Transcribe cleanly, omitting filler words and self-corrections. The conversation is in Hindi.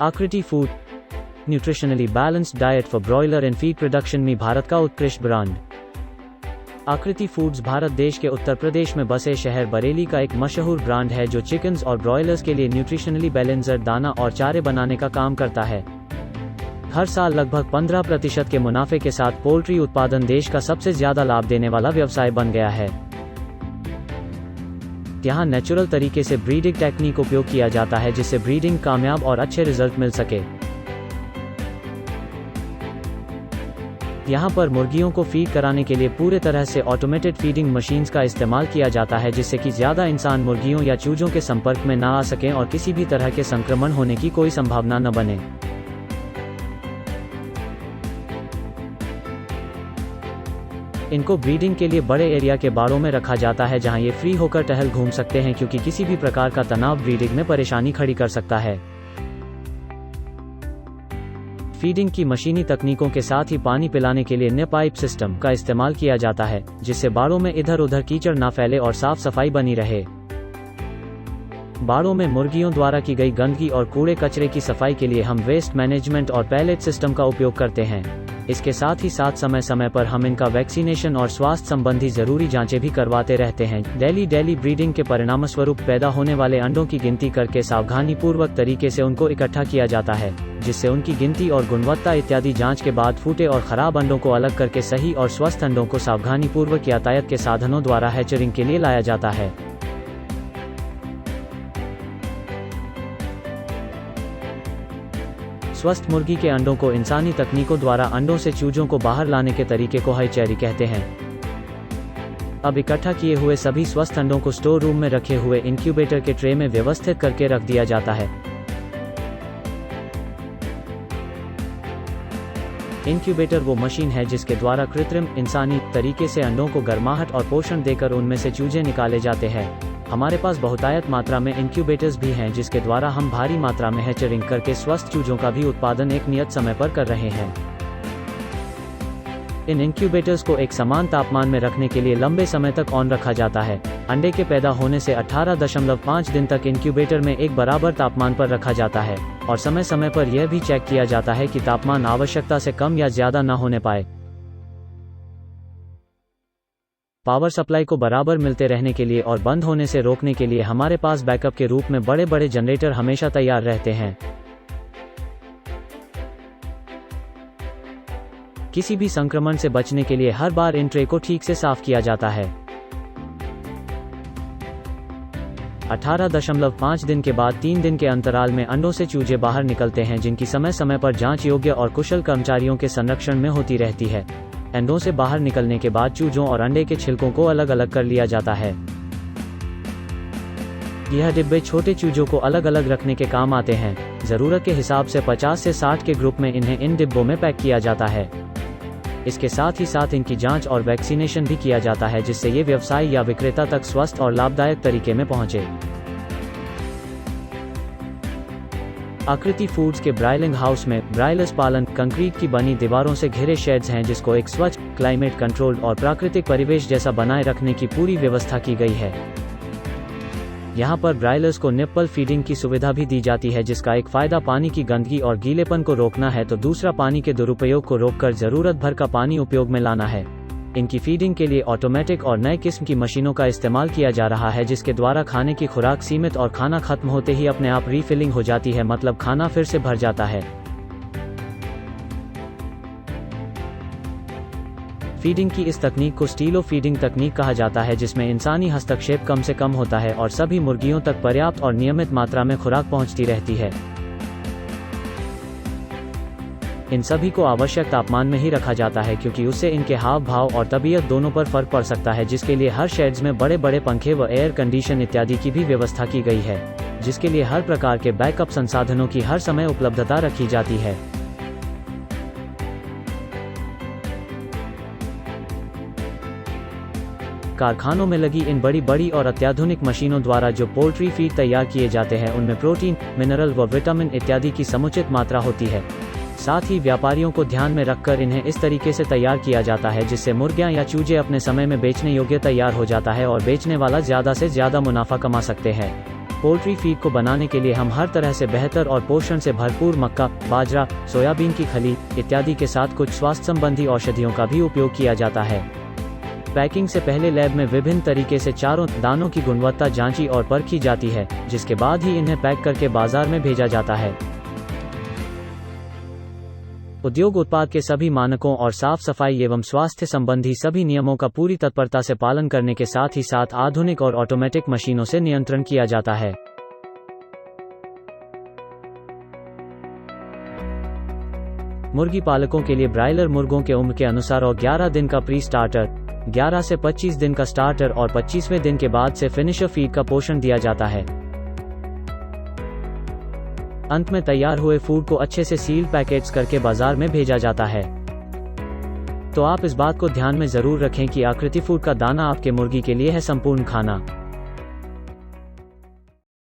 आकृति food, nutritionally balanced diet for broiler and feed production में भारत का उत्कृष्ट ब्रांड। आकृति फूड्स भारत देश के उत्तर प्रदेश में बसे शहर बरेली का एक मशहूर ब्रांड है जो चिकन्स और ब्रॉयलर्स के लिए न्यूट्रिशनली बैलेंस्ड दाना और चारे बनाने का काम करता है। हर साल लगभग 15% के मुनाफे के साथ पोल्ट्री उत्पादन देश का सबसे ज्यादा लाभ देने वाला व्यवसाय बन गया है। यहाँ नेचुरल तरीके से ब्रीडिंग टेक्निक उपयोग किया जाता है जिससे ब्रीडिंग कामयाब और अच्छे रिजल्ट मिल सके। यहाँ पर मुर्गियों को फीड कराने के लिए पूरे तरह से ऑटोमेटेड फीडिंग मशीन्स का इस्तेमाल किया जाता है जिससे कि ज्यादा इंसान मुर्गियों या चूजों के संपर्क में ना आ सकें और किसी भी तरह के संक्रमण होने की कोई संभावना न बने। इनको ब्रीडिंग के लिए बड़े एरिया के बाड़ों में रखा जाता है जहां ये फ्री होकर टहल घूम सकते हैं क्योंकि किसी भी प्रकार का तनाव ब्रीडिंग में परेशानी खड़ी कर सकता है। फीडिंग की मशीनी तकनीकों के साथ ही पानी पिलाने के लिए नए पाइप सिस्टम का इस्तेमाल किया जाता है जिससे बाड़ों में इधर उधर कीचड़ ना फैले और साफ सफाई बनी रहे। बाड़ों में मुर्गियों द्वारा की गई गंदगी और कूड़े कचरे की सफाई के लिए हम वेस्ट मैनेजमेंट और पैलेट सिस्टम का उपयोग करते हैं। इसके साथ ही साथ समय समय पर हम इनका वैक्सीनेशन और स्वास्थ्य संबंधी जरूरी जांचें भी करवाते रहते हैं। डेली ब्रीडिंग के परिणामस्वरूप पैदा होने वाले अंडों की गिनती करके सावधानी पूर्वक तरीके से उनको इकट्ठा किया जाता है जिससे उनकी गिनती और गुणवत्ता इत्यादि जांच के बाद फूटे और खराब अंडों को अलग करके सही और स्वस्थ अंडों को सावधानी पूर्वक यातायात के साधनों द्वारा हैचरिंग के लिए लाया जाता है। स्वस्थ मुर्गी के अंडों को इंसानी तकनीकों द्वारा अंडों से चूजों को बाहर लाने के तरीके को हैचरी कहते हैं। अब इकट्ठा किए हुए सभी स्वस्थ अंडों को स्टोर रूम में रखे हुए इंक्यूबेटर के ट्रे में व्यवस्थित करके रख दिया जाता है। इंक्यूबेटर वो मशीन है जिसके द्वारा कृत्रिम इंसानी तरीके से अंडों को गर्माहट और पोषण देकर उनमें से चूजे निकाले जाते हैं। हमारे पास बहुतायत मात्रा में इंक्यूबेटर्स भी हैं जिसके द्वारा हम भारी मात्रा में हैचरिंग करके स्वस्थ चूजों का भी उत्पादन एक नियत समय पर कर रहे हैं। इन इंक्यूबेटर्स को एक समान तापमान में रखने के लिए लंबे समय तक ऑन रखा जाता है। अंडे के पैदा होने से 18.5 दिन तक इंक्यूबेटर में एक बराबर तापमान पर रखा जाता है और समय समय पर यह भी चेक किया जाता है कि तापमान आवश्यकता से कम या ज्यादा न होने पाए। पावर सप्लाई को बराबर मिलते रहने के लिए और बंद होने से रोकने के लिए हमारे पास बैकअप के रूप में बड़े बड़े जनरेटर हमेशा तैयार रहते हैं। किसी भी संक्रमण से बचने के लिए हर बार इन ट्रे को ठीक से साफ किया जाता है। 18.5 दिन के बाद 3 दिन के अंतराल में अंडों से चूजे बाहर निकलते हैं जिनकी समय समय पर जांच योग्य और कुशल कर्मचारियों के संरक्षण में होती रहती है। अंडों से बाहर निकलने के बाद चूजों और अंडे के छिलकों को अलग अलग कर लिया जाता है। यह डिब्बे छोटे चूजों को अलग अलग रखने के काम आते हैं। जरूरत के हिसाब से 50 से 60 के ग्रुप में इन्हें इन डिब्बों में पैक किया जाता है। इसके साथ ही साथ इनकी जांच और वैक्सीनेशन भी किया जाता है जिससे ये व्यवसाय या विक्रेता तक स्वस्थ और लाभदायक तरीके में पहुंचे। आकृति फूड्स के ब्रायलिंग हाउस में ब्रायलर्स पालन कंक्रीट की बनी दीवारों से घिरे शेड्स हैं जिसको एक स्वच्छ, क्लाइमेट कंट्रोल्ड और प्राकृतिक परिवेश जैसा बनाए रखने की पूरी व्यवस्था की गई है। यहाँ पर ब्रायलर्स को निप्पल फीडिंग की सुविधा भी दी जाती है जिसका एक फायदा पानी की गंदगी और गीलेपन को रोकना है तो दूसरा पानी के दुरुपयोग को रोककर जरूरत भर का पानी उपयोग में लाना है। इनकी फीडिंग के लिए ऑटोमेटिक और नए किस्म की मशीनों का इस्तेमाल किया जा रहा है जिसके द्वारा खाने की खुराक सीमित और खाना खत्म होते ही अपने आप रीफिलिंग हो जाती है, मतलब खाना फिर से भर जाता है। फीडिंग की इस तकनीक को स्टीलो फीडिंग तकनीक कहा जाता है जिसमें इंसानी हस्तक्षेप कम से कम होता है और सभी मुर्गियों तक पर्याप्त और नियमित मात्रा में खुराक पहुंचती रहती है। इन सभी को आवश्यक तापमान में ही रखा जाता है क्योंकि उससे इनके हाव भाव और तबीयत दोनों पर फर्क पड़ सकता है, जिसके लिए हर शेड्स में बड़े बड़े पंखे व एयर कंडीशन इत्यादि की भी व्यवस्था की गई है, जिसके लिए हर प्रकार के बैकअप संसाधनों की हर समय उपलब्धता रखी जाती है। कारखानों में लगी इन बड़ी बड़ी और अत्याधुनिक मशीनों द्वारा जो पोल्ट्री फीड तैयार किए जाते हैं उनमें प्रोटीन, मिनरल व विटामिन इत्यादि की समुचित मात्रा होती है। साथ ही व्यापारियों को ध्यान में रखकर इन्हें इस तरीके से तैयार किया जाता है जिससे मुर्गियां या चूजे अपने समय में बेचने योग्य तैयार हो जाता है और बेचने वाला ज्यादा से ज्यादा मुनाफा कमा सकते हैं। पोल्ट्री फीड को बनाने के लिए हम हर तरह से बेहतर और पोषण से भरपूर मक्का, बाजरा, सोयाबीन की खली इत्यादि के साथ कुछ स्वास्थ्य संबंधी औषधियों का भी उपयोग किया जाता है। पैकिंग से पहले लैब में विभिन्न तरीके से चारों दानों की गुणवत्ता जांची और परखी जाती है, जिसके बाद ही इन्हें पैक करके बाजार में भेजा जाता है। उद्योग उत्पाद के सभी मानकों और साफ सफाई एवं स्वास्थ्य संबंधी सभी नियमों का पूरी तत्परता से पालन करने के साथ ही साथ आधुनिक और ऑटोमेटिक मशीनों से नियंत्रण किया जाता है। मुर्गी पालकों के लिए ब्रायलर मुर्गों के उम्र के अनुसार और 11 दिन का प्री स्टार्टर, 11 से 25 दिन का स्टार्टर और 25वें दिन के बाद से फिनिशर फीड का पोषण दिया जाता है। अंत में तैयार हुए फूड को अच्छे से सील पैकेट्स करके बाजार में भेजा जाता है। तो आप इस बात को ध्यान में जरूर रखें कि आकृति फूड का दाना आपके मुर्गी के लिए है संपूर्ण खाना।